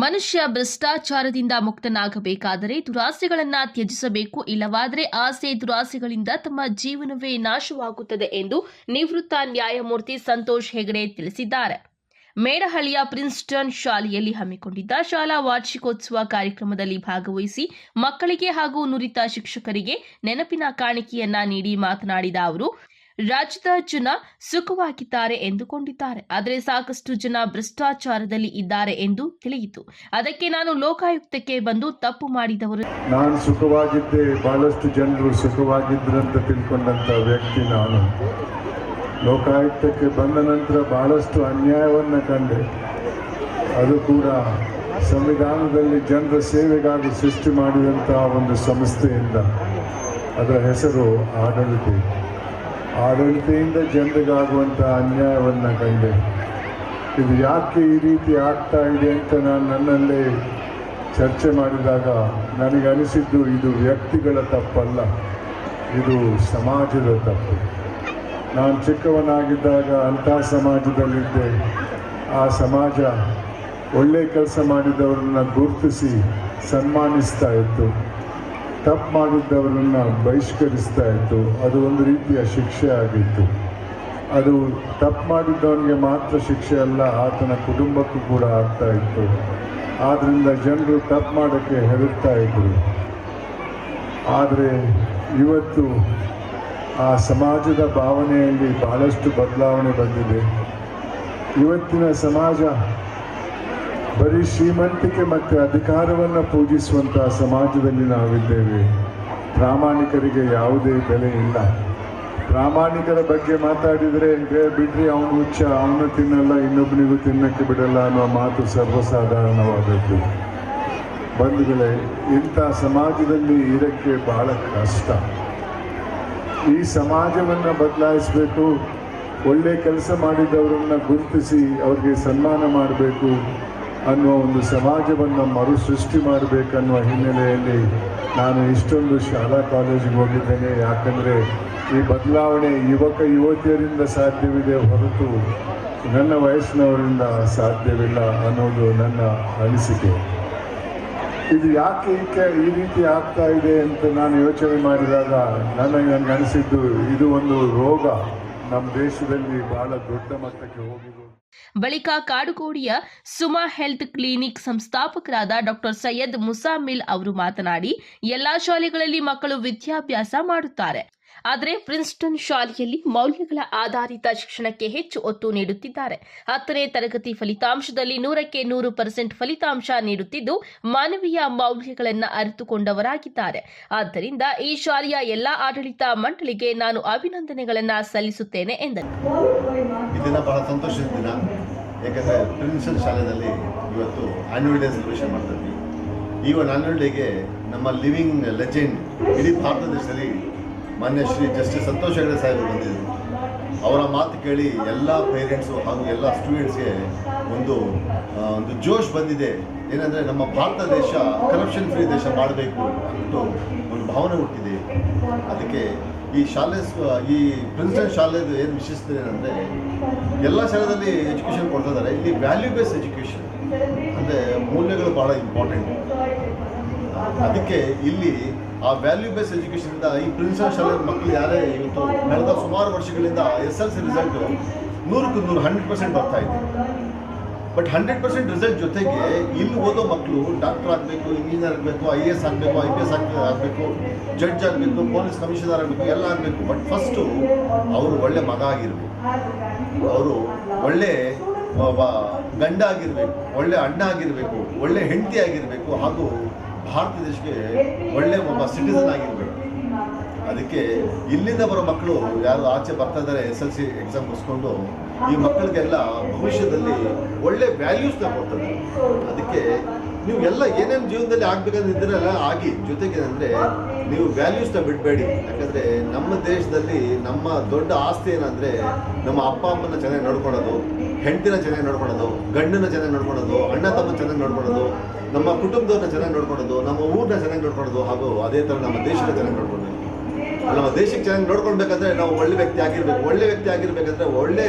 ಮನುಷ್ಯ ಭ್ರಷ್ಟಾಚಾರದಿಂದ ಮುಕ್ತನಾಗಬೇಕಾದರೆ ದುರಾಸೆಗಳನ್ನ ತ್ಯಜಿಸಬೇಕು, ಇಲ್ಲವಾದರೆ ಆಸೆ ದುರಾಸೆಗಳಿಂದ ತಮ್ಮ ಜೀವನವೇ ನಾಶವಾಗುತ್ತದೆ ಎಂದು ನಿವೃತ್ತ ನ್ಯಾಯಮೂರ್ತಿ ಸಂತೋಷ್ ಹೆಗಡೆ ತಿಳಿಸಿದ್ದಾರೆ. ಮೇಡಹಳ್ಳಿಯ ಪ್ರಿನ್ಸ್ಟನ್ ಶಾಲೆಯಲ್ಲಿ ಹಮ್ಮಿಕೊಂಡಿದ್ದ ಶಾಲಾ ವಾರ್ಷಿಕೋತ್ಸವ ಕಾರ್ಯಕ್ರಮದಲ್ಲಿ ಭಾಗವಹಿಸಿ ಮಕ್ಕಳಿಗೆ ಹಾಗೂ ನುರಿತ ಶಿಕ್ಷಕರಿಗೆ ನೆನಪಿನ ಕಾಣಿಕೆಯನ್ನ ನೀಡಿ ಮಾತನಾಡಿದ ಅವರು, ರಾಜ್ಯದ ಜನ ಸುಖವಾಗಿದ್ದಾರೆ ಎಂದುಕೊಂಡಿದ್ದಾರೆ, ಆದರೆ ಸಾಕಷ್ಟು ಜನ ಭ್ರಷ್ಟಾಚಾರದಲ್ಲಿ ಇದ್ದಾರೆ ಎಂದು ತಿಳಿಯಿತು. ಅದಕ್ಕೆ ನಾನು ಲೋಕಾಯುಕ್ತಕ್ಕೆ ಬಂದು ತಪ್ಪು ಮಾಡಿದವರು ನಾನು ಸುಖವಾಗಿದ್ದೆ, ಬಹಳಷ್ಟು ಜನರು ಸುಖವಾಗಿದ್ರಂತ ತಿಳ್ಕೊಂಡಂತ ವ್ಯಕ್ತಿ ನಾನು. ಲೋಕಾಯುಕ್ತಕ್ಕೆ ಬಂದ ನಂತರ ಬಹಳಷ್ಟು ಅನ್ಯಾಯವನ್ನ ಕಂಡೆ. ಅದು ಕೂಡ ಸಂವಿಧಾನದಲ್ಲಿ ಜನರ ಸೇವೆಗಾಗಿ ಸೃಷ್ಟಿ ಮಾಡಿದಂತಹ ಒಂದು ಸಂಸ್ಥೆಯಿಂದ. ಅದರ ಹೆಸರು ಆಡಳಿತೆಯಿಂದ ಜನರಿಗಾಗುವಂಥ ಅನ್ಯಾಯವನ್ನು ಕಂಡೆ. ಇದು ಯಾಕೆ ಈ ರೀತಿ ಆಗ್ತಾ ಇದೆ ಅಂತ ನಾನು ನನ್ನಲ್ಲೇ ಚರ್ಚೆ ಮಾಡಿದಾಗ ನನಗನಿಸಿದ್ದು, ಇದು ವ್ಯಕ್ತಿಗಳ ತಪ್ಪಲ್ಲ, ಇದು ಸಮಾಜದ ತಪ್ಪು. ನಾನು ಚಿಕ್ಕವನಾಗಿದ್ದಾಗ ಅಂಥ ಸಮಾಜದಲ್ಲಿದ್ದೆ. ಆ ಸಮಾಜ ಒಳ್ಳೆ ಕೆಲಸ ಮಾಡಿದವರನ್ನ ಗುರುತಿಸಿ ಸನ್ಮಾನಿಸ್ತಾ ಇತ್ತು, ತಪ್ಪು ಮಾಡಿದ್ದವರನ್ನ ಬಹಿಷ್ಕರಿಸ್ತಾ ಇತ್ತು. ಅದು ಒಂದು ರೀತಿಯ ಶಿಕ್ಷೆ ಆಗಿತ್ತು. ಅದು ತಪ್ಪು ಮಾಡಿದ್ದವನಿಗೆ ಮಾತ್ರ ಶಿಕ್ಷೆ ಅಲ್ಲ, ಆತನ ಕುಟುಂಬಕ್ಕೂ ಕೂಡ ಆಗ್ತಾ ಇತ್ತು. ಆದ್ದರಿಂದ ಜನರು ತಪ್ಪು ಮಾಡೋಕ್ಕೆ ಹೆದರ್ತಾ ಇದ್ರು. ಆದರೆ ಇವತ್ತು ಆ ಸಮಾಜದ ಭಾವನೆಯಲ್ಲಿ ಬಹಳಷ್ಟು ಬದಲಾವಣೆ ಬಂದಿದೆ. ಇವತ್ತಿನ ಸಮಾಜ ಬರೀ ಶ್ರೀಮಂತಿಕೆ ಮತ್ತು ಅಧಿಕಾರವನ್ನು ಪೂಜಿಸುವಂತಹ ಸಮಾಜದಲ್ಲಿ ನಾವಿದ್ದೇವೆ. ಪ್ರಾಮಾಣಿಕರಿಗೆ ಯಾವುದೇ ಬೆಲೆ ಇಲ್ಲ. ಪ್ರಾಮಾಣಿಕರ ಬಗ್ಗೆ ಮಾತಾಡಿದರೆ ಬಿಡ್ರಿ, ಅವನು ಹುಚ್ಚ, ಅವನು ತಿನ್ನಲ್ಲ, ಇನ್ನೊಬ್ಬನಿಗೂ ತಿನ್ನಕ್ಕೆ ಬಿಡಲ್ಲ ಅನ್ನೋ ಮಾತು ಸರ್ವಸಾಧಾರಣವಾದದ್ದು. ಬಂಧುಗಳೇ, ಇಂಥ ಸಮಾಜದಲ್ಲಿ ಇರಕ್ಕೆ ಬಹಳ ಕಷ್ಟ. ಈ ಸಮಾಜವನ್ನು ಬದಲಾಯಿಸಬೇಕು. ಒಳ್ಳೆ ಕೆಲಸ ಮಾಡಿದವರನ್ನು ಗುರುತಿಸಿ ಅವ್ರಿಗೆ ಸನ್ಮಾನ ಮಾಡಬೇಕು ಅನ್ನುವ ಒಂದು ಸಮಾಜವನ್ನು ಮರು ಸೃಷ್ಟಿ ಮಾಡಬೇಕನ್ನುವ ಹಿನ್ನೆಲೆಯಲ್ಲಿ ನಾನು ಇಷ್ಟೊಂದು ಶಾಲಾ ಕಾಲೇಜಿಗೆ ಹೋಗಿದ್ದೇನೆ. ಯಾಕಂದರೆ ಈ ಬದಲಾವಣೆ ಯುವತಿಯರಿಂದ ಸಾಧ್ಯವಿದೆ ಹೊರತು ನನ್ನ ವಯಸ್ಸಿನವರಿಂದ ಸಾಧ್ಯವಿಲ್ಲ ಅನ್ನೋದು ನನ್ನ ಅನಿಸಿಕೆ. ಇದು ಯಾಕೆ ಈ ರೀತಿ ಆಗ್ತಾ ಇದೆ ಅಂತ ನಾನು ಯೋಚನೆ ಮಾಡಿದಾಗ ನನಗೆ ಅನಿಸಿದ್ದು, ಇದು ಒಂದು ರೋಗ ನಮ್ಮ ದೇಶದಲ್ಲಿ ಬಹಳ ದೊಡ್ಡ ಮಟ್ಟಕ್ಕೆ ಹೋಗಿದೆ. ಬಳಿಕ ಕಾಡುಗೋಡಿಯ ಸುಮಾ ಹೆಲ್ತ್ ಕ್ಲಿನಿಕ್ ಸಂಸ್ಥಾಪಕರಾದ ಡಾಕ್ಟರ್ ಸೈಯದ್ ಮುಸಾಮಿಲ್ ಅವರು ಮಾತನಾಡಿ, ಎಲ್ಲಾ ಶಾಲೆಗಳಲ್ಲಿ ಮಕ್ಕಳು ವಿದ್ಯಾಭ್ಯಾಸ ಮಾಡುತ್ತಾರೆ, ಆದರೆ ಪ್ರಿನ್ಸ್ಟನ್ ಶಾಲೆಯಲ್ಲಿ ಮೌಲ್ಯಗಳ ಆಧಾರಿತ ಶಿಕ್ಷಣಕ್ಕೆ ಹೆಚ್ಚು ಒತ್ತು ನೀಡುತ್ತಿದ್ದಾರೆ. 10ನೇ ತರಗತಿ ಫಲಿತಾಂಶದಲ್ಲಿ 100ಕ್ಕೆ 100% ಫಲಿತಾಂಶ ನೀಡುತ್ತಿದ್ದು ಮಾನವೀಯ ಮೌಲ್ಯಗಳನ್ನು ಅರಿತುಕೊಂಡವರಾಗಿದ್ದಾರೆ. ಆದ್ದರಿಂದ ಈ ಶಾಲೆಯ ಎಲ್ಲಾ ಆಡಳಿತ ಮಂಡಳಿಗೆ ನಾನು ಅಭಿನಂದನೆಗಳನ್ನು ಸಲ್ಲಿಸುತ್ತೇನೆ ಎಂದರು. ಈ ದಿನ ಬಹಳ ಸಂತೋಷದ ದಿನ. ಯಾಕಂದರೆ ಪ್ರಿನ್ಸ್ಟನ್ ಶಾಲೆಯಲ್ಲಿ ಇವತ್ತು ಆನ್ಯುವಲ್ ಡೇ ಸೆಲೆಬ್ರೇಷನ್ ಮಾಡ್ತಾ ಇದ್ವಿ. ಈ ಒಂದು ಆನ್ಯುವಲ್ ಡೇಗೆ ನಮ್ಮ ಲಿವಿಂಗ್ ಲೆಜೆಂಡ್ ಇಡೀ ಭಾರತ ದೇಶದಲ್ಲಿ ಮಾನ್ಯ ಶ್ರೀ ಜಸ್ಟಿಸ್ ಸಂತೋಷ್ ಹೆಗಡೆ ಸಾಹೇಬರು ಬಂದಿದ್ದರು. ಅವರ ಮಾತು ಕೇಳಿ ಎಲ್ಲ ಪೇರೆಂಟ್ಸು ಹಾಗೂ ಎಲ್ಲ ಸ್ಟೂಡೆಂಟ್ಸ್ಗೆ ಒಂದು ಜೋಶ್ ಬಂದಿದೆ. ಏನಂದರೆ ನಮ್ಮ ಭಾರತ ದೇಶ ಕರಪ್ಷನ್ ಫ್ರೀ ದೇಶ ಮಾಡಬೇಕು ಅಂದ್ಬಿಟ್ಟು ಒಂದು ಭಾವನೆ ಹುಟ್ಟಿದೆ. ಅದಕ್ಕೆ ಈ ಪ್ರಿನ್ಸ್ಟನ್ ಶಾಲೆದು ಏನು ವಿಶೇಷತೆ ಏನಂದರೆ, ಎಲ್ಲ ಶಾಲೆಯಲ್ಲಿ ಎಜುಕೇಷನ್ ಕೊಡ್ತಾ ಇದ್ದಾರೆ. ಇಲ್ಲಿ ವ್ಯಾಲ್ಯೂ ಬೇಸ್ಡ್ ಎಜುಕೇಷನ್ ಅಂದರೆ ಮೂಲ್ಯಗಳು ಭಾಳ ಇಂಪಾರ್ಟೆಂಟ್. ಅದಕ್ಕೆ ಇಲ್ಲಿ ಆ ವ್ಯಾಲ್ಯೂ ಬೇಸ್ಡ್ ಎಜುಕೇಷನಿಂದ ಈ ಪ್ರಿನ್ಸ್ಟನ್ ಶಾಲೆ ಮಕ್ಕಳು ಯಾರೇ ಇವತ್ತು ಕಳೆದ ಸುಮಾರು ವರ್ಷಗಳಿಂದ SSLC ರಿಸಲ್ಟ್ 100ಕ್ಕೆ 100% ಬರ್ತಾ ಇದೆ. ಬಟ್ 100% ರಿಸಲ್ಟ್ ಜೊತೆಗೆ ಇಲ್ಲಿ ಓದೋ ಮಕ್ಕಳು ಡಾಕ್ಟರ್ ಆಗಬೇಕು, ಇಂಜಿನಿಯರ್ ಆಗಬೇಕು, IAS ಆಗಬೇಕು, IPS ಆಗಬೇಕು, ಜಡ್ಜ್ ಆಗಬೇಕು, ಪೊಲೀಸ್ ಕಮಿಷನರ್ ಆಗಬೇಕು, ಎಲ್ಲ ಆಗಬೇಕು. ಬಟ್ ಫಸ್ಟು ಅವರು ಒಳ್ಳೆ ಮಗ ಆಗಿರಬೇಕು, ಅವರು ಒಳ್ಳೆ ಗಂಡ ಆಗಿರಬೇಕು, ಒಳ್ಳೆ ಅಣ್ಣ ಆಗಿರಬೇಕು, ಒಳ್ಳೆ ಹೆಂಡತಿ ಆಗಿರಬೇಕು, ಹಾಗೂ ಭಾರತ ದೇಶಕ್ಕೆ ಒಳ್ಳೆ ಒಬ್ಬ ಸಿಟಿಸನ್ ಆಗಿರಬೇಕು. ಅದಕ್ಕೆ ಇಲ್ಲಿಂದ ಬರೋ ಮಕ್ಕಳು ಯಾರು ಆಚೆ ಬರ್ತಾ ಇದ್ದಾರೆ SSLC ಎಕ್ಸಾಮ್ ಮುಗಿಸ್ಕೊಂಡು, ಈ ಮಕ್ಕಳಿಗೆಲ್ಲ ಭವಿಷ್ಯದಲ್ಲಿ ಒಳ್ಳೆ ವ್ಯಾಲ್ಯೂಸ್ನ ಕೊಡ್ತದೆ. ಅದಕ್ಕೆ ನೀವು ಎಲ್ಲ ಏನೇನು ಜೀವನದಲ್ಲಿ ಆಗಬೇಕಂತಿದ್ದೀರಲ್ಲ ಆಗಿ, ಜೊತೆಗೆ ಅಂದರೆ ನೀವು ವ್ಯಾಲ್ಯೂಸ್ನ ಬಿಡಬೇಡಿ. ಯಾಕಂದರೆ ನಮ್ಮ ದೇಶದಲ್ಲಿ ನಮ್ಮ ದೊಡ್ಡ ಆಸ್ತಿ ಏನಂದರೆ ನಮ್ಮ ಅಪ್ಪ ಅಮ್ಮನ ಚೆನ್ನಾಗಿ ನೋಡ್ಕೊಳ್ಳೋದು, ಹೆಂಡತಿನ ಚೆನ್ನಾಗಿ ನೋಡ್ಕೊಳ್ಳೋದು, ಗಂಡನ ಚೆನ್ನಾಗಿ ನೋಡ್ಕೊಳ್ಳೋದು, ಅಣ್ಣ ತಮ್ಮ ಚೆನ್ನಾಗಿ ನೋಡ್ಕೊಳ್ಳೋದು, ನಮ್ಮ ಕುಟುಂಬದವ್ರನ್ನ ಚೆನ್ನಾಗಿ ನೋಡ್ಕೊಳ್ಳೋದು, ನಮ್ಮ ಊರನ್ನ ಚೆನ್ನಾಗಿ ನೋಡ್ಕೊಳ್ಳೋದು, ಹಾಗೂ ಅದೇ ಥರ ನಮ್ಮ ದೇಶನ ಚೆನ್ನಾಗಿ ನೋಡ್ಕೊಳ್ಳೋದು. ನಮ್ಮ ದೇಶಕ್ಕೆ ಚೆನ್ನಾಗಿ ನೋಡ್ಕೊಳ್ಬೇಕಂದ್ರೆ ನಾವು ಒಳ್ಳೆ ವ್ಯಕ್ತಿ ಆಗಿರ್ಬೇಕು. ಒಳ್ಳೆ ವ್ಯಕ್ತಿ ಆಗಿರ್ಬೇಕಂದ್ರೆ ಒಳ್ಳೆ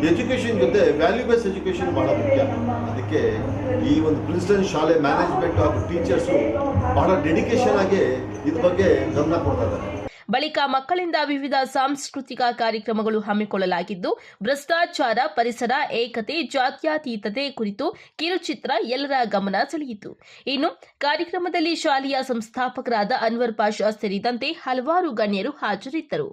ಎಜುಕೇಷನ್ ಜೊತೆ ವ್ಯಾಲ್ಯೂ ಬೇಸ್ ಎಜುಕೇಷನ್ ಬಹಳ ಮುಖ್ಯ. ಅದಕ್ಕೆ ಈ ಒಂದು ಪ್ರಿನ್ಸ್ಟನ್ ಶಾಲೆ ಮ್ಯಾನೇಜ್ಮೆಂಟ್ ಹಾಗೂ ಟೀಚರ್ಸು ಬಹಳ ಡೆಡಿಕೇಶನ್ ಆಗಿ ಇದ್ರ ಬಗ್ಗೆ ಗಮನ ಕೊಡ್ತಾ ಇದ್ದಾರೆ. ಬಳಿಕ ಮಕ್ಕಳಿಂದ ವಿವಿಧ ಸಾಂಸ್ಕೃತಿಕ ಕಾರ್ಯಕ್ರಮಗಳು ಹಮ್ಮಿಕೊಳ್ಳಲಾಗಿದ್ದು, ಭ್ರಷ್ಟಾಚಾರ, ಪರಿಸರ, ಏಕತೆ, ಜಾತ್ಯತೀತತೆ ಕುರಿತು ಕಿರುಚಿತ್ರ ಎಲ್ಲರ ಗಮನ ಸೆಳೆಯಿತು. ಇನ್ನು ಕಾರ್ಯಕ್ರಮದಲ್ಲಿ ಶಾಲೆಯ ಸಂಸ್ಥಾಪಕರಾದ ಅನ್ವರ್ ಪಾಷಾ ಸೇರಿದಂತೆ ಹಲವಾರು ಗಣ್ಯರು ಹಾಜರಿದ್ದರು.